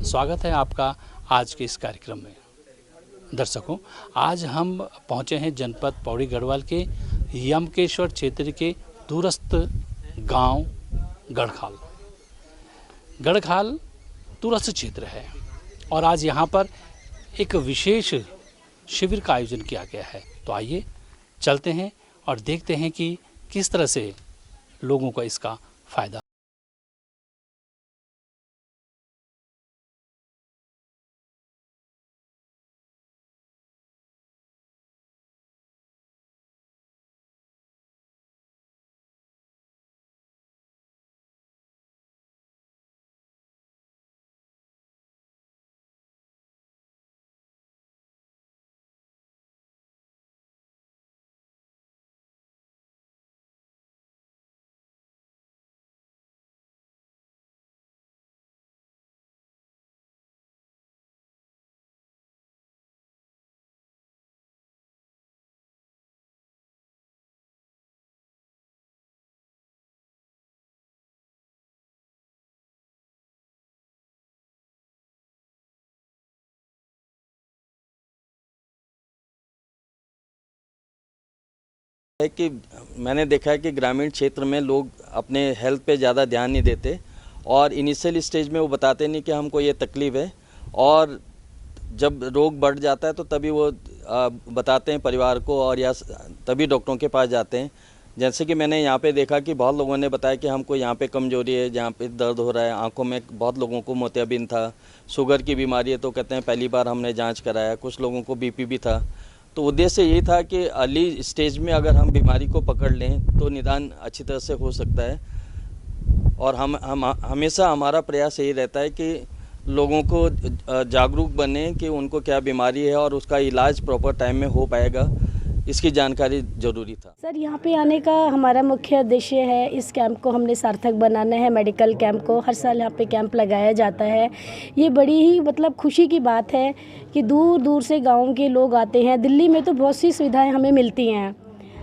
स्वागत है आपका आज के इस कार्यक्रम में। दर्शकों, आज हम पहुंचे हैं जनपद पौड़ी गढ़वाल के यमकेश्वर क्षेत्र के दूरस्थ गांव गढ़खाल। गढ़खाल दूरस्थ क्षेत्र है और आज यहां पर एक विशेष शिविर का आयोजन किया गया है। तो आइए चलते हैं और देखते हैं कि किस तरह से लोगों को इसका फायदा। है कि मैंने देखा है कि ग्रामीण क्षेत्र में लोग अपने हेल्थ पे ज़्यादा ध्यान नहीं देते और इनिशियल स्टेज में वो बताते नहीं कि हमको ये तकलीफ़ है, और जब रोग बढ़ जाता है तो तभी वो बताते हैं परिवार को और या तभी डॉक्टरों के पास जाते हैं। जैसे कि मैंने यहाँ पे देखा कि बहुत लोगों ने बताया कि हमको यहाँ पे कमजोरी है, यहाँ पे दर्द हो रहा है, आंखों में बहुत लोगों को मोतियाबिंद था, शुगर की बीमारी है तो कहते हैं पहली बार हमने जाँच कराया, कुछ लोगों को बीपी भी था। तो उद्देश्य यही था कि अर्ली स्टेज में अगर हम बीमारी को पकड़ लें तो निदान अच्छी तरह से हो सकता है। और हम हमेशा हमारा प्रयास यही रहता है कि लोगों को जागरूक बने कि उनको क्या बीमारी है और उसका इलाज प्रॉपर टाइम में हो पाएगा, इसकी जानकारी ज़रूरी था। सर, यहाँ पे आने का हमारा मुख्य उद्देश्य है, इस कैंप को हमने सार्थक बनाना है। मेडिकल कैंप को हर साल यहाँ पे कैंप लगाया जाता है। ये बड़ी ही खुशी की बात है कि दूर दूर से गाँव के लोग आते हैं। दिल्ली में तो बहुत सी सुविधाएं हमें मिलती हैं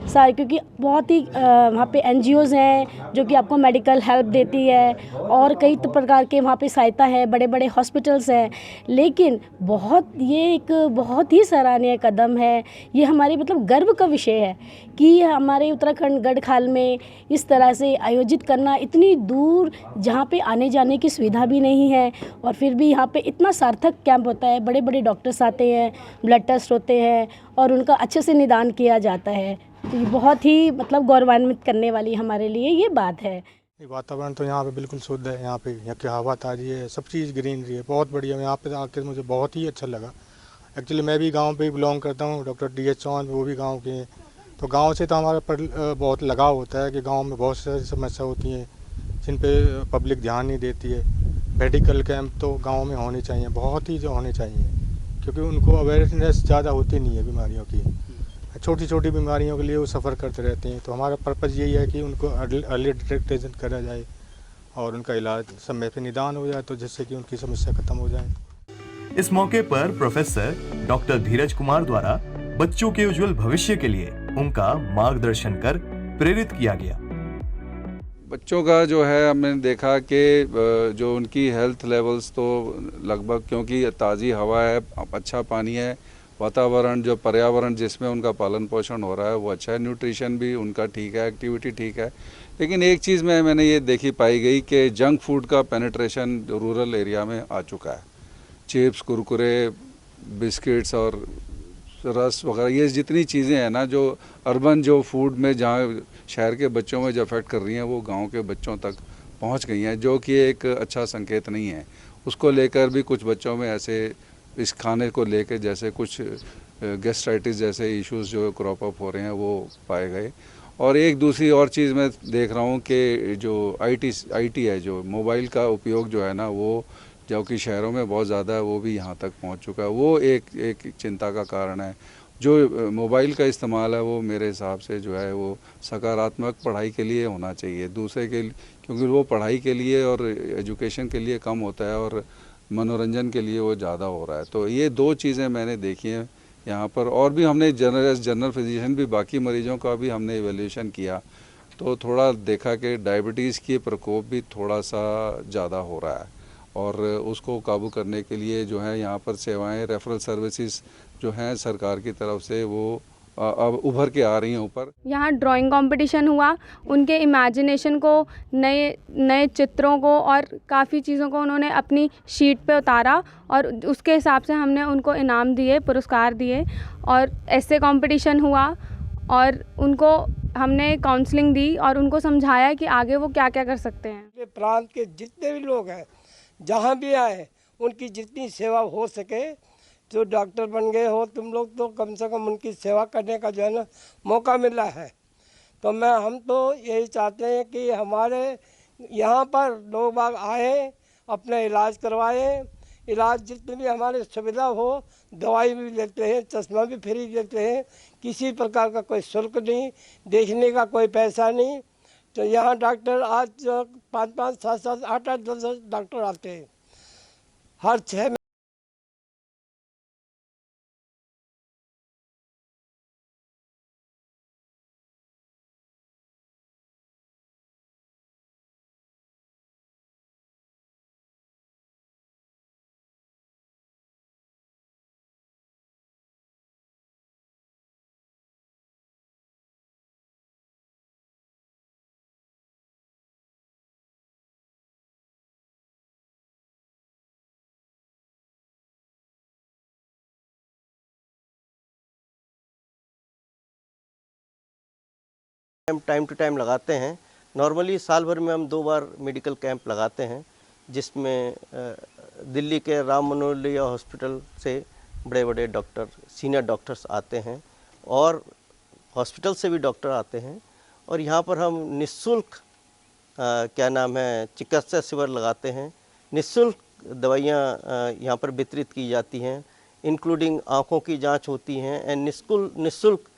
सारी, क्योंकि बहुत ही वहाँ पे NGOs हैं जो कि आपको मेडिकल हेल्प देती है और कई प्रकार के वहाँ पे सहायता है, बड़े बड़े हॉस्पिटल्स हैं। लेकिन ये एक बहुत ही सराहनीय कदम है। ये हमारे गर्व का विषय है कि हमारे उत्तराखंड गढ़खाल में इस तरह से आयोजित करना, इतनी दूर जहाँ पे आने जाने की सुविधा भी नहीं है और फिर भी यहाँ पे इतना सार्थक कैंप होता है। बड़े बड़े डॉक्टर्स आते हैं, ब्लड टेस्ट होते हैं और उनका अच्छे से निदान किया जाता है। तो ये बहुत ही गौरवान्वित करने वाली हमारे लिए ये बात है। वातावरण तो यहाँ पे बिल्कुल शुद्ध है। यहाँ की हवा ताज़ी है, सब चीज़ ग्रीनरी है, बहुत बढ़िया। यहाँ पे आकर मुझे बहुत ही अच्छा लगा। एक्चुअली मैं भी गांव पे बिलोंग करता हूँ, डॉक्टर DH चौहान वो भी गांव के हैं। तो गांव से तो हमारा बहुत लगाव होता है कि गांव में बहुत सारी समस्या होती हैं जिन पे पब्लिक ध्यान नहीं देती है। मेडिकल कैंप तो गाँव में होने चाहिए, बहुत ही जो होने चाहिए, क्योंकि उनको अवेयरनेस ज़्यादा होती नहीं है बीमारियों की। छोटी छोटी बीमारियों के लिए वो सफ़र करते रहते हैं। तो हमारा पर्पज़ यही है कि उनको अर्ली डिटेक्टेशन करा जाए और उनका इलाज समय पे निदान हो जाए, तो जिससे कि उनकी समस्या खत्म हो जाए। इस मौके पर प्रोफेसर डॉक्टर धीरज कुमार द्वारा बच्चों के उज्जवल भविष्य के लिए उनका मार्गदर्शन कर प्रेरित किया गया। बच्चों का जो है हमने देखा कि जो उनकी हेल्थ लेवल्स तो लगभग, क्योंकि ताज़ी हवा है, अच्छा पानी है, वातावरण जो पर्यावरण जिसमें उनका पालन पोषण हो रहा है वो अच्छा है, न्यूट्रिशन भी उनका ठीक है, एक्टिविटी ठीक है। लेकिन एक चीज़ मैंने ये देखी पाई गई कि जंक फूड का पेनिट्रेशन रूरल एरिया में आ चुका है। चिप्स, कुरकुरे, बिस्किट्स और रस वगैरह, ये जितनी चीज़ें हैं ना जो अर्बन जो फूड में जहाँ शहर के बच्चों में जो अफेक्ट कर रही हैं वो गाँव के बच्चों तक पहुँच गई हैं, जो कि एक अच्छा संकेत नहीं है। उसको लेकर भी कुछ बच्चों में ऐसे इस खाने को लेकर जैसे कुछ गैस्ट्राइटिस जैसे इश्यूज जो क्रॉप अप हो रहे हैं वो पाए गए। और एक दूसरी और चीज़ मैं देख रहा हूँ कि जो IT है, जो मोबाइल का उपयोग जो है ना, वो जो कि शहरों में बहुत ज़्यादा है, वो भी यहाँ तक पहुँच चुका है। वो एक चिंता का कारण है। जो मोबाइल का इस्तेमाल है वो मेरे हिसाब से जो है वो सकारात्मक पढ़ाई के लिए होना चाहिए, दूसरे के, क्योंकि वो पढ़ाई के लिए और एजुकेशन के लिए कम होता है और मनोरंजन के लिए वो ज़्यादा हो रहा है। तो ये दो चीज़ें मैंने देखी हैं यहाँ पर। और भी हमने जनरल फिजिशियन भी बाकी मरीजों का भी हमने इवैल्यूएशन किया तो थोड़ा देखा कि डायबिटीज़ की प्रकोप भी थोड़ा सा ज़्यादा हो रहा है और उसको काबू करने के लिए जो है यहाँ पर सेवाएं, रेफरल सर्विसेज जो हैं सरकार की तरफ से वो अब उभर के आ रही हैं ऊपर। यहाँ ड्राइंग कंपटीशन हुआ, उनके इमेजिनेशन को, नए नए चित्रों को और काफ़ी चीज़ों को उन्होंने अपनी शीट पे उतारा और उसके हिसाब से हमने उनको इनाम दिए, पुरस्कार दिए। और ऐसे कंपटीशन हुआ और उनको हमने काउंसलिंग दी और उनको समझाया कि आगे वो क्या क्या कर सकते हैं। प्रांत के जितने भी लोग हैं, जहाँ भी आए, उनकी जितनी सेवा हो सके, जो डॉक्टर बन गए हो तुम लोग तो कम से कम उनकी सेवा करने का जो है ना मौका मिला है। तो हम तो यही चाहते हैं कि हमारे यहाँ पर लोग बाग आए, अपना इलाज करवाएं। इलाज जितनी भी हमारी सुविधा हो, दवाई भी लेते हैं, चश्मा भी फ्री देते हैं, किसी प्रकार का कोई शुल्क नहीं, देखने का कोई पैसा नहीं। तो यहाँ डॉक्टर आज 5-5, 7-7, 8-8, 10 डॉक्टर आते हैं हर 6 हम टाइम टू टाइम लगाते हैं। नॉर्मली साल भर में हम 2 बार मेडिकल कैंप लगाते हैं, जिसमें दिल्ली के राम मनोहर हॉस्पिटल से बड़े बड़े डॉक्टर, सीनियर डॉक्टर्स आते हैं और हॉस्पिटल से भी डॉक्टर आते हैं। और यहाँ पर हम निःशुल्क चिकित्सा शिविर लगाते हैं। निःशुल्क दवाइयाँ यहाँ पर वितरित की जाती हैं, इंक्लूडिंग आँखों की जांच होती हैं एंड निःशुल्क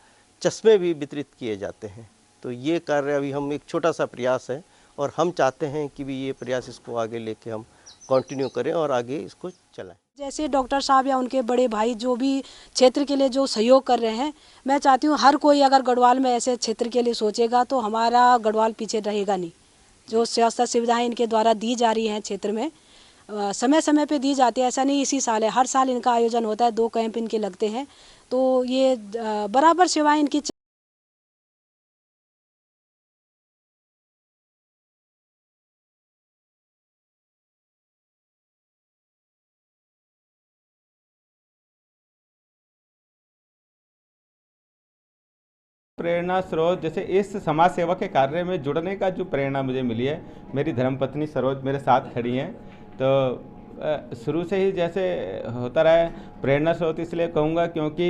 चश्मे भी वितरित किए जाते हैं। तो ये कार्य अभी हम एक छोटा सा प्रयास है और हम चाहते हैं कि भी ये प्रयास इसको आगे लेके हम कंटिन्यू करें और आगे इसको चलाएं। जैसे डॉक्टर साहब या उनके बड़े भाई जो भी क्षेत्र के लिए जो सहयोग कर रहे हैं, मैं चाहती हूँ हर कोई अगर गढ़वाल में ऐसे क्षेत्र के लिए सोचेगा तो हमारा गढ़वाल पीछे रहेगा नहीं। जो स्वास्थ्य सुविधाएं इनके द्वारा दी जा रही हैं क्षेत्र में, समय समय पे दी जाती है, ऐसा नहीं इसी साल है, हर साल इनका आयोजन होता है, 2 कैंप इनके लगते हैं। तो ये बराबर सेवाएं इनकी प्रेरणा स्रोत, जैसे इस समाज सेवा के कार्य में जुड़ने का जो प्रेरणा मुझे मिली है, मेरी धर्मपत्नी सरोज मेरे साथ खड़ी हैं। तो शुरू से ही जैसे होता रहा है, प्रेरणा स्रोत इसलिए कहूँगा क्योंकि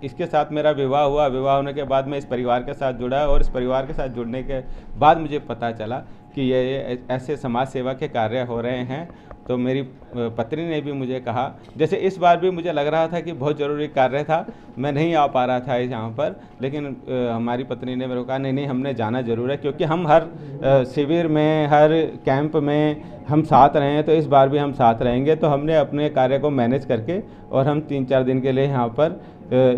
इसके साथ मेरा विवाह हुआ। विवाह होने के बाद मैं इस परिवार के साथ जुड़ा और इस परिवार के साथ जुड़ने के बाद मुझे पता चला कि ये ऐसे समाज सेवा के कार्य हो रहे हैं। तो मेरी पत्नी ने भी मुझे कहा, जैसे इस बार भी मुझे लग रहा था कि बहुत ज़रूरी कार्य था, मैं नहीं आ पा रहा था यहाँ पर, लेकिन हमारी पत्नी ने मेरे को कहा नहीं हमने जाना ज़रूर है, क्योंकि हम हर शिविर में, हर कैंप में हम साथ रहे हैं, तो इस बार भी हम साथ रहेंगे। तो हमने अपने कार्य को मैनेज करके और हम 3-4 दिन के लिए यहाँ पर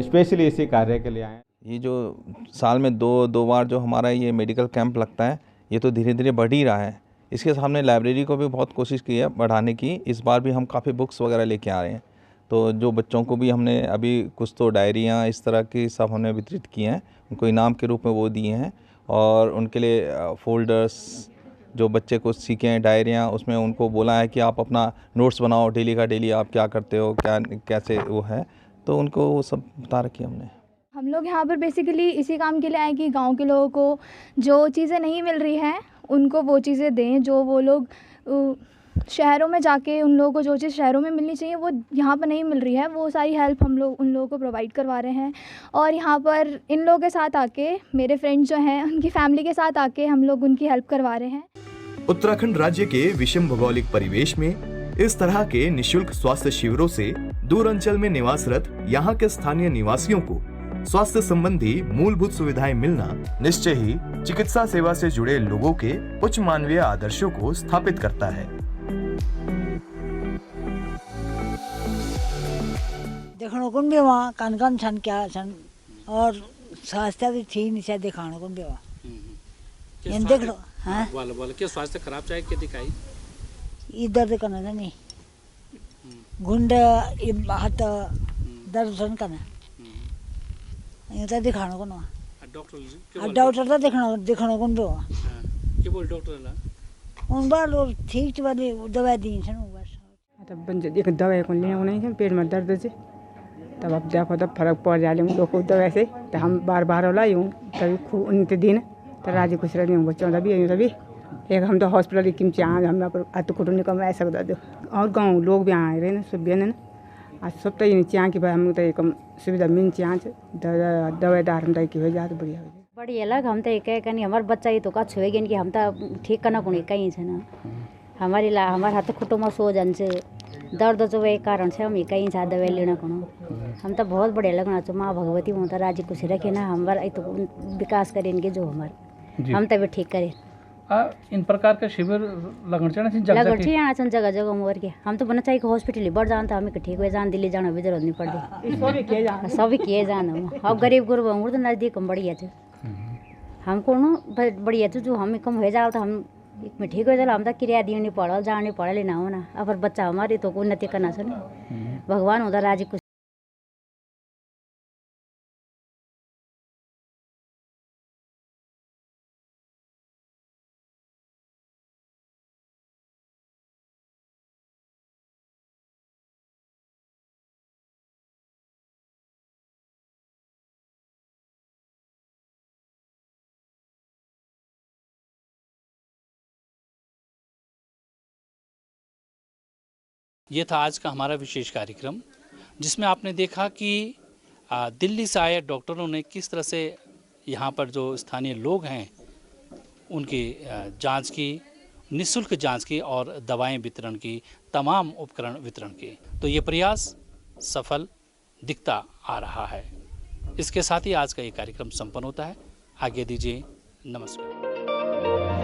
स्पेशली इसी कार्य के लिए आए। ये जो साल में दो बार जो हमारा ये मेडिकल कैंप लगता है, ये तो धीरे धीरे बढ़ ही रहा है। इसके सामने लाइब्रेरी को भी बहुत कोशिश की है बढ़ाने की। इस बार भी हम काफ़ी बुक्स वगैरह लेके आ रहे हैं, तो जो बच्चों को भी हमने अभी कुछ तो डायरियाँ इस तरह की सब हमने वितरित की हैं, उनको इनाम के रूप में वो दिए हैं। और उनके लिए फोल्डर्स जो बच्चे को सीखें, डायरियाँ, उसमें उनको बोला है कि आप अपना नोट्स बनाओ, डेली का डेली आप क्या करते हो, क्या कैसे वो है, तो उनको वो सब बता रखी हमने। हम लोग यहाँ पर बेसिकली इसी काम के लिए आए कि गांव के लोगों को जो चीज़ें नहीं मिल रही हैं उनको वो चीज़ें दें, जो वो लोग शहरों में जाके उन लोगों को जो चीज़ शहरों में मिलनी चाहिए वो यहाँ पर नहीं मिल रही है, वो सारी हेल्प हम लोग उन लोगों को प्रोवाइड करवा रहे हैं। और यहाँ पर इन लोगों के साथ आके, मेरे फ्रेंड्स जो हैं उनकी फैमिली के साथ आके हम लोग उनकी हेल्प करवा रहे हैं। उत्तराखंड राज्य के विषम भौगोलिक परिवेश में इस तरह के निःशुल्क स्वास्थ्य शिविरों से दूर अंचल में निवासरत यहाँ के स्थानीय निवासियों को स्वास्थ्य संबंधी मूलभूत सुविधाएं मिलना निश्चय ही चिकित्सा सेवा से जुड़े लोगों के उच्च मानवीय आदर्शों को स्थापित करता है। देखने को भी वहाँ कान छन क्या छन और स्वास्थ्य भी ठीक नहीं दिखाने को भी वहाँ देख लो। हाँ बोल के स्वास्थ्य खराब चाहे के दिखाई ये दर्द करना था नहीं घुंड ये हाथ दर्द सन करना ये तो दिखाने को ना डॉक्टर तो दिखाने को भी हुआ के बोल डॉक्टर ला उन बार लोग ठीक वाली दवाई दी थी ना बस तब बन एक दवाई को लेने नहीं है पेट में दर्द से तब अब देखो तब फर्क पड़ जाए लोग को दवाई से तो हम बार होला यूँ तभी खूब उनते दिन तो राजी खुश रहने बच्चों तभी एक हम तो हॉस्पिटल की चाँद हम अत कुटुंब कम ऐसा दो और गाँव लोग भी आए रहे ना सब भी ना आज सब तो ये चाँ की भाई हम तो एक सुविधा मिल चाँ दवाई दार हम की हो जाए तो बढ़िया हो बढ़िया लग हम तो एक नहीं हमारे बच्चा ही तो का छुएगी कि हम तो ठीक करना को कहीं से ना हमारे हाथ खुटो में सो जान से दर्द जो एक कारण से हम कहीं से दवाई लेना को हम तो बहुत बढ़िया लगना चाहिए माँ भगवती वो तो राजी खुशी रखे ना हमारा तो विकास करेंगे जो हमारे हम तभी ठीक करें इन प्रकार का शिविर लगन आना जगह जगह मोर के हम तो बना चाहिए हॉस्पिटल ही बढ़ जान तो हमें ठीक हुए जान दिल्ली जाना भी जरूरत नहीं पड़ती सभी किए जाना अब गरीब गुरब हूँ तो नज़दीक हम बढ़िया थे हमको न बढ़िया जो हमें कम हो जाओ तो हम में ठीक हो जाए हम तो किराया दी नहीं पढ़ल जा नहीं पढ़ा लेना हो ना अब बच्चा हमारे तो उन्नति करना सुन भगवान होता राजी कुछ ये था आज का हमारा विशेष कार्यक्रम जिसमें आपने देखा कि दिल्ली से आए डॉक्टरों ने किस तरह से यहाँ पर जो स्थानीय लोग हैं उनकी जांच की, निःशुल्क जांच की और दवाएं वितरण की, तमाम उपकरण वितरण की। तो ये प्रयास सफल दिखता आ रहा है। इसके साथ ही आज का ये कार्यक्रम संपन्न होता है। आगे दीजिए, नमस्कार।